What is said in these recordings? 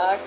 8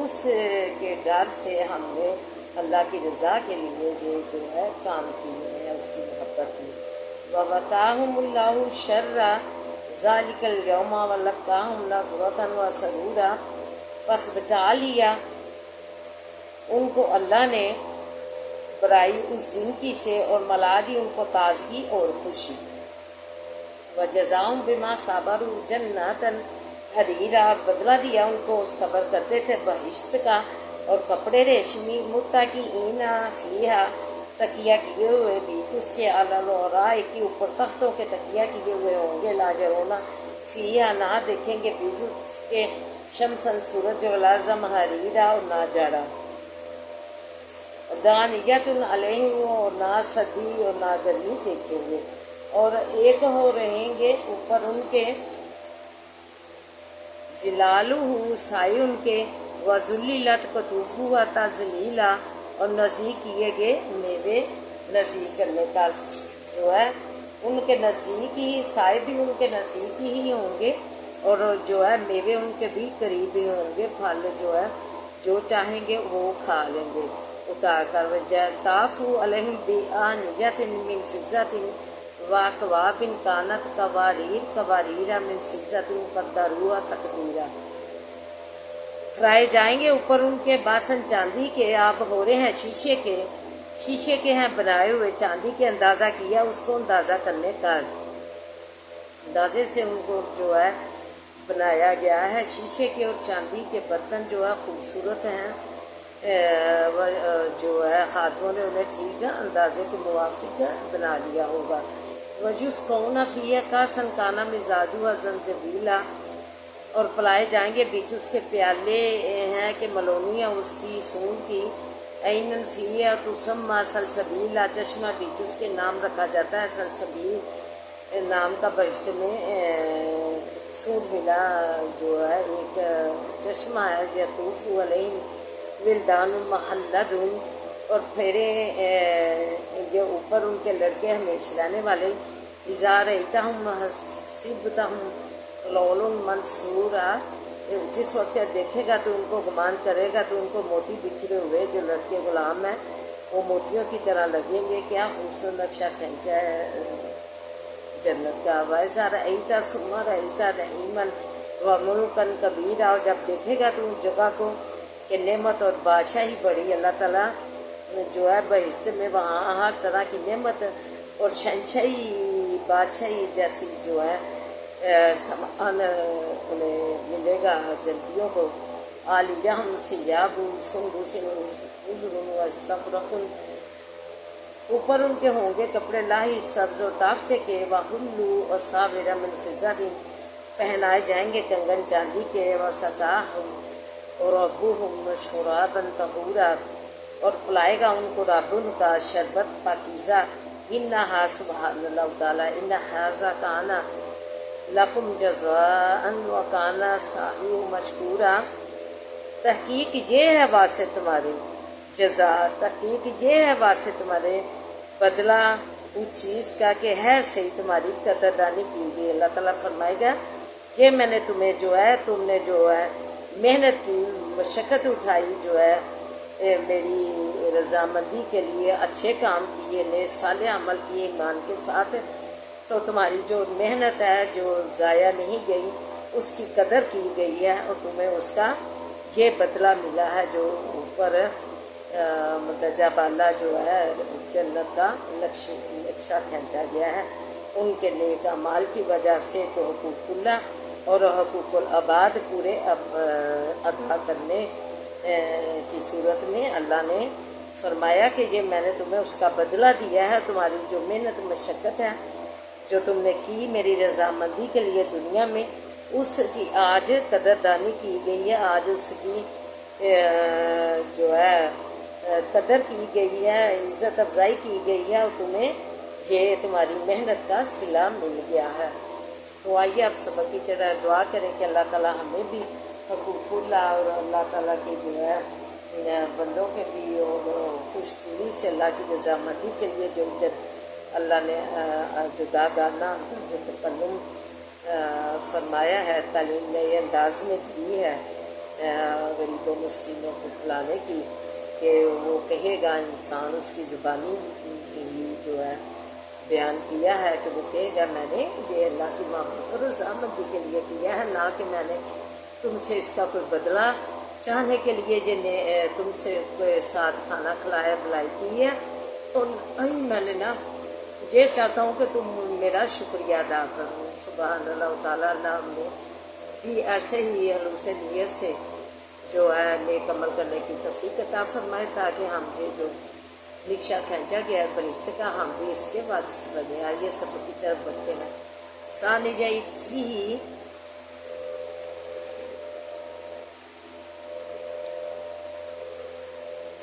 اس کے ڈر سے ہم نے اللہ کی رضا کے لیے یہ جو ہے کام کیے ہیں، اس کی محبت میں۔ وَوَقَاهُمُ اللَّهُ شَرَّ ذَلِكَ الْيَوْمَ وَلَقَّاهُمْ نَضْرَةً وَسُرُورًا، بس بچا لیا ان کو اللہ نے برائی اس دن کی سے، اور ملا دی ان کو تازگی اور خوشی۔ وَجَزَاهُمْ بِمَا صَبَرُوا جَنَّاتً حریرا، بدلہ دیا ان کو صبر کرتے تھے بہشت کا اور کپڑے ریشمی، متکئین فیہا، تکیہ کیے ہوئے بیچ اس کے، علی الارائک کے اوپر تختوں کے تکیہ کیے ہوئے ہوں گے، لا یرون فیہا، نہ دیکھیں گے بیچ اس کے شمسن سورج، ولا زمہریرا، اور نہ جاڑا، دانیۃ علیہم، اور نہ سردی اور نہ گرمی دیکھیں گے، اور ایک ہو رہیں گے اوپر ان کے ظلالہ، سائے ان کے، وذللت قطوفها تذلیلا، اور نزدیک کیے گئے میوے نزدیک کرنے کا، جو ہے ان کے نزدیک ہی، سائے بھی ان کے نزدیک ہی ہوں گے، اور جو ہے میوے ان کے بھی قریب ہی ہوں گے، پھل جو ہے جو چاہیں گے وہ کھا لیں گے اتار کر۔ طاف علیہم بآنیۃ من فضۃ وَأَكْوَابٍ كَانَتْ قَوَارِیرَ مِن فِضَّةٍ قَدَّرُوهَا تَقْدِیرًا، کھلائے جائیں گے اوپر ان کے باسن چاندی کے، آپ ہو رہے ہیں شیشے کے ہیں بنائے ہوئے، چاندی کے اندازہ کیا اس کو اندازہ کرنے کا، اندازے سے ان کو جو ہے بنایا گیا ہے۔ شیشے کے اور چاندی کے برتن جو ہے خوبصورت ہیں، جو ہے خاتموں نے انہیں ٹھیک ہے اندازے کے موافق بنا لیا ہوگا۔ وَيُسْقَوْنَ فِيهَا كَأْسًا كَانَ مِزَاجُهَا زَنْجَبِيلًا، اور پلائے جائیں گے بیچ اس کے پیالے ہیں کہ ملونی ہے اس کی سون کی، عَيْنًا فِيهَا تُسَمَّى سلسبیلا، چشمہ بیچ اس کے نام رکھا جاتا ہے سلسبیل نام کا، بہشت میں سون ملا جو ہے ایک چشمہ ہے، یطوف علیہم ولدان مخلدون، اور پھیرے یہ اوپر ان کے لڑکے ہمیشہ رہنے والے، اذا رأیتہم حسبتہم لؤلؤا منثورا، جس وقت دیکھے گا تو ان کو گمان کرے گا تو ان کو موتی بکھرے ہوئے، جو لڑکے غلام ہیں وہ موتیوں کی طرح لگیں گے، کیا خوبصورت نقشہ کھینچا ہے جنت کا۔ وَإِذَا رَأَيْتَ ثُمَّ رَأَيْتَ نَعِيمًا وَمُلْكًا كَبِيرًا، اور جب دیکھے گا تو اس جگہ کو کہ نعمت اور بادشاہی بڑی، اللہ تعالیٰ جو ہے بہشت میں وہاں ہر طرح کی نعمت اور شہنشاہی بادشاہی جیسی جو ہے سامان انہیں ملے گا جنتیوں کو۔ عالیہم ثیاب سندس خضر واستبرق، اوپر ان کے ہوں گے کپڑے لاہی سبز و تافتے کے، وحلوا اساور من فضۃ، پہنائے جائیں گے کنگن چاندی کے، وسقاہم ربہم شرابا طہورا، اور پلائے گا ان کو رب ان کا شربت پاکیزہ، انہا سبحان اللہ تعالیٰ، ان ھذا کان لکم جزاء وکان سعیہ مشکورا، تحقیق یہ ہے واسطے تمہارے جزا، تحقیق یہ ہے واسطے تمہارے بدلہ اس چیز کا کہ ہے صحیح تمہاری قدردانی کی گئی۔ اللہ تعالیٰ فرمائے گا یہ میں نے تمہیں جو ہے، تم نے جو ہے محنت کی، مشقت اٹھائی، جو ہے میری رضامندی کے لیے اچھے کام کیے، نیک صالح عمل کیے ایمان کے ساتھ، تو تمہاری جو محنت ہے جو ضائع نہیں گئی، اس کی قدر کی گئی ہے، اور تمہیں اس کا یہ بدلہ ملا ہے جو اوپر مندرجہ بالا جو ہے جنت کا نقشہ کھینچا گیا ہے ان کے نیک اعمال کی وجہ سے، تو حقوق اللہ اور حقوق العباد پورے ادا کرنے کی صورت میں اللہ نے فرمایا کہ یہ میں نے تمہیں اس کا بدلہ دیا ہے، تمہاری جو محنت مشقت ہے جو تم نے کی میری رضامندی کے لیے دنیا میں، اس کی آج قدردانی کی گئی ہے، آج اس کی جو ہے قدر کی گئی ہے، عزت افزائی کی گئی ہے، اور تمہیں یہ تمہاری محنت کا صلہ مل گیا ہے۔ تو آئیے آپ سبق کی طرح دعا کریں کہ اللہ تعالیٰ ہمیں بھی حقوق اللہ اور اللہ تعالیٰ کے جو ہے بندوں کے بھی اور خوش دلی سے اللہ کی رضامندی کے لیے جو اللہ نے جداگانہ تکلم فرمایا ہے، تعلیم نئے انداز میں دی ہے، غریبوں مسکینوں کو کھلانے کی کہ وہ کہے گا انسان، اس کی زبانی ہی جو ہے بیان کیا ہے کہ وہ کہے گا میں نے یہ اللہ کی محبت اور رضامندی کے لیے کیا ہے، نہ کہ میں نے تم سے اس کا کوئی بدلہ چاہنے کے لیے یہ تم سے ساتھ کھانا کھلایا بلائی کی ہے، اور نہیں میں نے نا یہ چاہتا ہوں کہ تم میرا شکریہ ادا کرو۔ سبحان اللہ تعالیٰ، اللہ نے بھی ایسے ہی خلوص نیت سے جو ہے نیک عمل کرنے کی توفیق عطا فرمائے، تاکہ ہم یہ جو رکشہ کھینچا گیا ہے بہشت کا، ہم بھی اس کے وارث بنے۔ آئیے سبق کی طرف بڑھتے ہیں۔ ثانی جائفی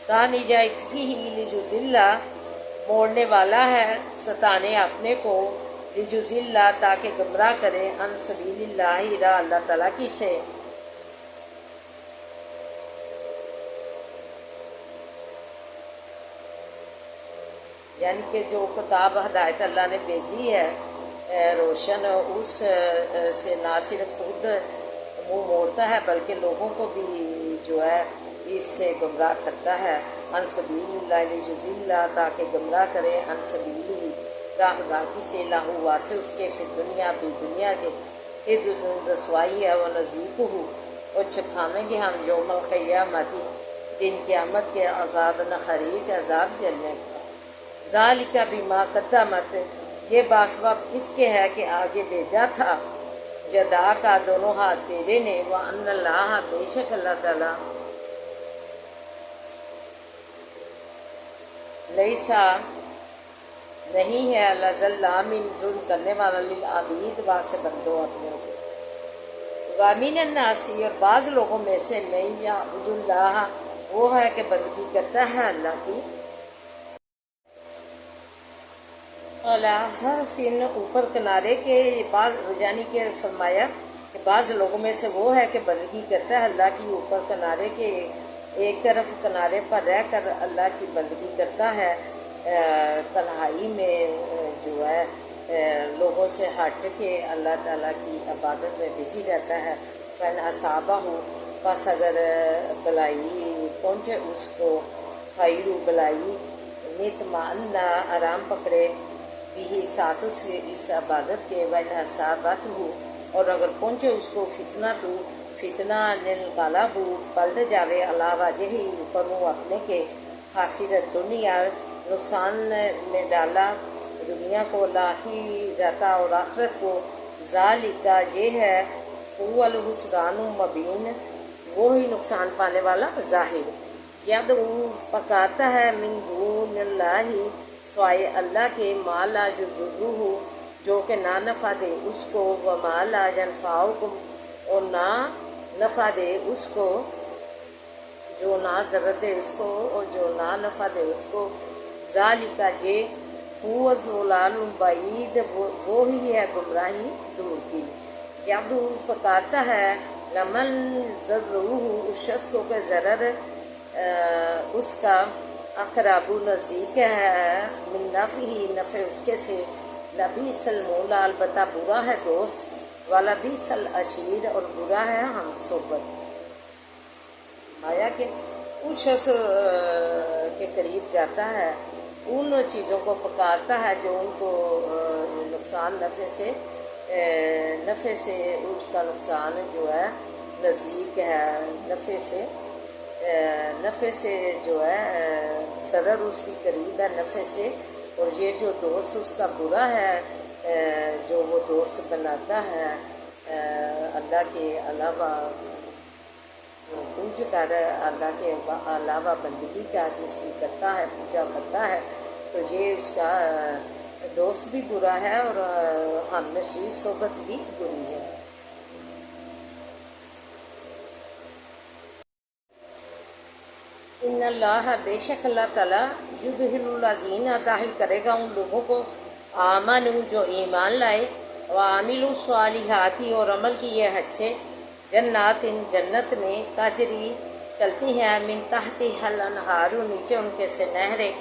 ثانی جائفی لجزلہ، موڑنے والا ہے ستانے اپنے کو، لجزلہ تاکہ گمراہ کرے، عن سبیل اللہ راہ اللہ تعالیٰ کی سے۔ یعنی کہ جو کتاب ہدایت اللہ نے بھیجی ہے روشن، اس سے نہ صرف خود منہ موڑتا ہے بلکہ لوگوں کو بھی جو ہے اس سے گمراہ کرتا ہے۔ عن سبیل اللہ لجزلہ تاکہ گمراہ کرے، عن سبیل راہ خدا کی سے، لاہو واسے اس کے فی دنیا بھی دنیا کے رسوائی ہے، وہ نزیق ہو اور چھپاویں گے ہم یوم القیامت دن قیامت کے عذاب نخریق عذاب جلنے کا۔ ذالک بما قدمت، یہ باسباب اس کے ہے کہ آگے بھیجا تھا، جدا کا دونوں ہاتھ تیرے نے، وان اللہ بے شک اللہ تعالیٰ، لیسا نہیں ہے، اللہ ظلام ظلم کرنے والا، للعبید واسے بندوں اپنے کو، وامین الناسی اور بعض لوگوں میں سے من یعبد اللہ، وہ ہے کہ بندگی کرتا ہے اللہ کی، اعلیٰ حرف اوپر کنارے کے، بعض یعنی کہ فرمایا کہ بعض لوگوں میں سے وہ ہے کہ بندگی کرتا ہے اللہ کی اوپر کنارے کے، ایک طرف کنارے پر رہ کر اللہ کی بندگی کرتا ہے، تنہائی میں جو ہے لوگوں سے ہٹ کے اللہ تعالیٰ کی عبادت میں بزی رہتا ہے۔ فَإِنْ أَصَابَهُ، بس اگر بلائی پہنچے اس کو، خیر بلائی، اطمئن آرام پکڑے، بھی ساتھ اس عبادت کے، وَإِنْ أَصَابَتْهُ، اور اگر پہنچے اس کو فتنہ تو فتنہ انقلب پلٹ جاوے، علی وجہہ اوپر منہ اپنے کے، خاسر دنیا نقصان میں ڈالا دنیا کو، لاہی رہتا اور آخرت کو، ذالک یہ ہے، هو الخسران مبین، وہی نقصان پانے والا ظاہر، یدعو پکارتا ہے، من دون اللہ سوائے اللہ کے، ما لا یضرہ جو کہ نہ نفع دے اس کو، وما لا ینفعکم اور نہ نفع دے اس کو، جو نہ ضرر دے اس کو اور جو نہ نفع دے اس کو، ذالک یہ، هو الضلال بعید وہی ہے گمراہی دور کی، یدعو پکارتا ہے، لمن ضرہ اس شخص کو کہ ضرر اس کا، اقرب نزدیک ہے، من نفعہ نفع اس کے سے، لبیس المولا البتہ برا ہے دوست، ولبیس العشیر اور برا ہے ہم صحبت۔ آیا کہ اس شخص کے قریب جاتا ہے، ان چیزوں کو پکارتا ہے جو ان کو نقصان نفع سے اس کا نقصان جو ہے نزدیک ہے، نفع سے جو ہے ضرر اس کی قریب ہے نفع سے، اور یہ جو دوست اس کا برا ہے جو وہ دوست بناتا ہے اللہ کے علاوہ، پوج کر اللہ کے علاوہ بندگی کا جس کی کرتا ہے، پوجا کرتا ہے، تو یہ اس کا دوست بھی برا ہے اور ہم نشین صحبت بھی بری ہے۔ ان اللہ بے شک اللہ تعالیٰ، یدخل الذین داخل کرے گا ان لوگوں کو، آمنوا جو ایمان لائے، وعملوا الصالحات اور عمل کیے اچھے، جنات جنت میں، تجری چلتی ہیں، من تحتها الانہار نیچے ان کے سے نہریں،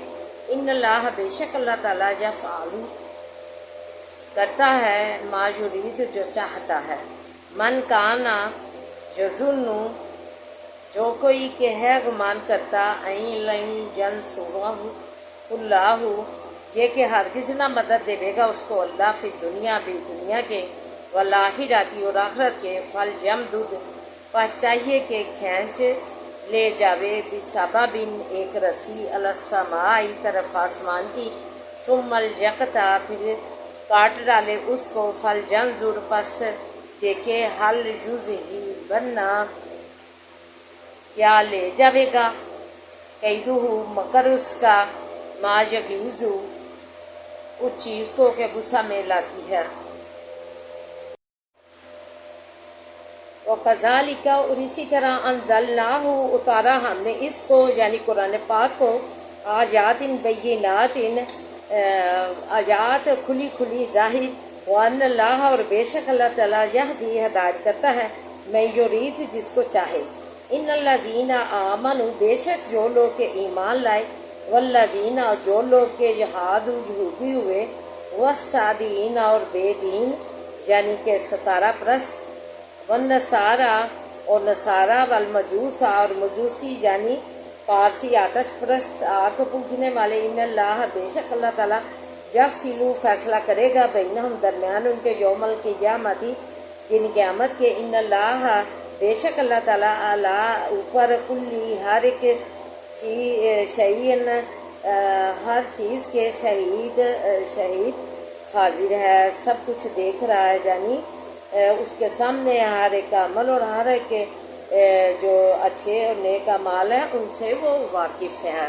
ان اللہ بے شک اللہ تعالیٰ یفعل کرتا ہے، ما یرید جو چاہتا ہے، من کانا یظن جو کوئی کہ ہے گمان کرتا این لن ینصرہ اللہ، یہ کہ ہرگز نہ مدد دے گا اس کو اللہ فی دنیا بھی دنیا کے، والآخرۃ اور آخرت کے، فلیمدد پس چاہیے کہ کھینچ لے جاوے بسبب ایک رسی علی السماء طرف آسمان کی، ثم لیقطع پھر کاٹ ڈالے اس کو، فلینظر پس دیکھے حل یذہبن کیا لے جاوے گا، قیدہ مگر اس کا، ما یغیظ اس چیز کو کہ غصہ میں لاتی ہے۔ وَكَذَلِكَ اور اسی طرح انزلناہ اتارا ہم نے اس کو یعنی قرآن پاک کو، آیات بینات آیات کھلی کھلی ظاہر، وَأَنَّ اللَّهَ اور بے شک اللہ تعالیٰ یہدی ہدایت کرتا ہے، میں یرید جس کو چاہے، ان الذین آمنوا بے شک جو لوگ کے ایمان لائے، والذین جو لوگ کے جہاد یہودی ہوئے، والصابئین اور بے دین یعنی کہ ستارہ پرست، والنصارى اور نصارہ، والمجوس اور مجوسی یعنی پارسی آتش پرست آگ پوجنے والے، ان اللہ بے شک اللہ تعالیٰ یفصل فیصلہ کرے گا بینہم درمیان ان کے، یوم القیامت دن قیامت کے، ان اللہ بے شک اللہ تعالیٰ اعلیٰ اوپر کلی ہر ایک شیئن ہر چیز کے شہید حاضر ہے، سب کچھ دیکھ رہا ہے، یعنی اس کے سامنے ہر ایک عمل اور ہر ایک جو اچھے اور نیک اعمال ہیں ان سے وہ واقف ہے۔